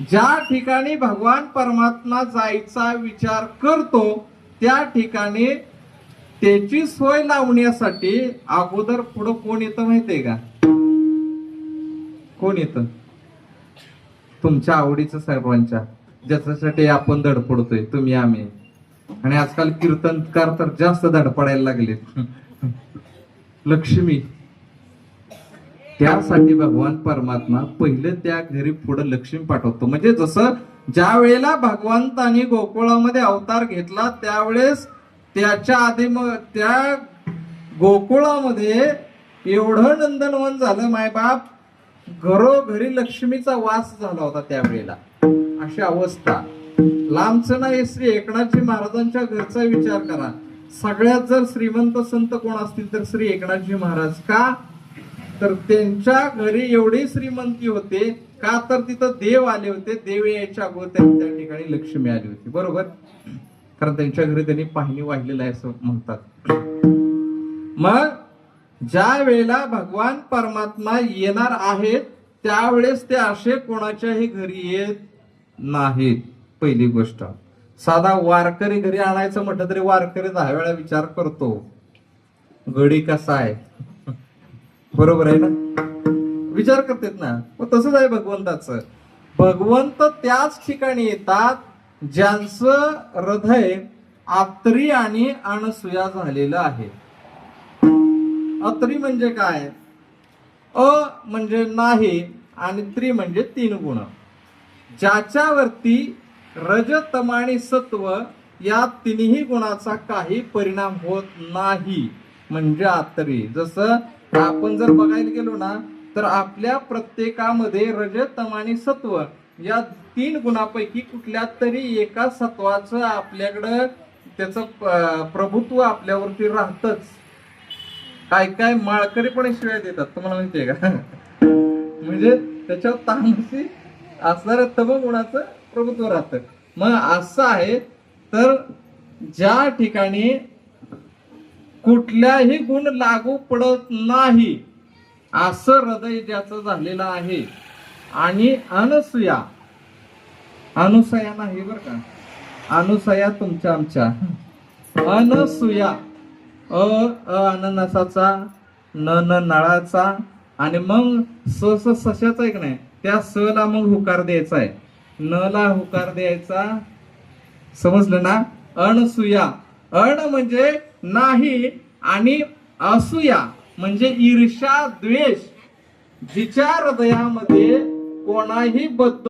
ज्या ठिकाणी भगवान परमात्मा जायचा विचार करतो त्या ठिकाणी त्याची सोय लावण्यासाठी अगोदर पुढं कोण येतं माहितीये का? कोण येतं? तुमच्या आवडीचं सर्वांच्या, ज्याच्यासाठी आपण धडपडतोय तुम्ही आम्ही. आणि आजकाल कीर्तनकार तर जास्त धडपडायला लागलेत. लक्ष्मी. त्यासाठी भगवान परमात्मा पहिलं त्या घरी पुढे लक्ष्मी पाठवतो. म्हणजे जसं ज्या वेळेला भगवंतानी गोकुळामध्ये अवतार घेतला त्यावेळेस त्याच्या आधी मग त्या गोकुळामध्ये एवढं नंदनवन झालं, मायबाप घरोघरी लक्ष्मीचा वास झाला होता त्यावेळेला. अशी अवस्था. लांबचं नाही, श्री एकनाथजी महाराजांच्या घरचा विचार करा. सगळ्यात जर श्रीमंत संत कोण असतील तर श्री एकनाथजी महाराज. का तर त्यांच्या घरी एवढी श्रीमंती होते, का तर तिथं देव आले होते. देव यायच्या अगोदर त्या ठिकाणी लक्ष्मी आली होती. बरोबर. कारण त्यांच्या घरी त्यांनी पाहिणी वाहिलेलं आहे असं म्हणतात. मग ज्या वेळेला भगवान परमात्मा येणार आहेत त्यावेळेस ते असे कोणाच्याही घरी येत नाहीत. पहिली गोष्ट. साधा वारकरी घरी आणायचं म्हटलं तरी वारकरी 10 वेळा विचार करतो, गडी कसा आहे. बरोबर आहे ना? विचार करतात ना. मग तसंच आहे भगवंताचं. भगवंत त्याच ठिकाणी येतात ज्यांचं हृदय आत्री आणि अनसूया झालेलं आहे. अत्री म्हणजे काय? अ म्हणजे नाही आणि त्री म्हणजे 3 गुण. ज्याच्यावरती रज तम आणि सत्व या 3ही गुणाचा काही परिणाम होत नाही म्हणजे आत्री. जसं आपण जर बघायला गेलो ना तर आपल्या प्रत्येकामध्ये रज तम आणि सत्व या 3 गुणापैकी कुठल्या तरी एका सत्वाचं आपल्याकडं त्याचं प्रभुत्व आपल्यावरती राहतच. काय काय माळकरी पण शिवाय देतात, तुम्हाला माहितीये का? म्हणजे त्याच्यावर तामसी असणाऱ्या तम गुणाचं प्रभुत्व राहतं. मग असं आहे तर ज्या ठिकाणी कुठल्याही गुण लागू पडत नाही असं हृदय ज्याचं झालेलं आहे. आणि अनसूया, अनुसया नाही बर का, अनुसया तुमच्या आमच्या. अनसूया अ अननसाचा, न नळाचा आणि मग सशाचा एक नाही, त्या स ला मग हुकार द्यायचा आहे, न ला हुकार द्यायचा. समजलं ना? अनसूया. अण म्हणजे नाही आणि असूया म्हणजे ईर्ष्या द्वेष. जिच्या हृदयामध्ये कोणाही बद्दल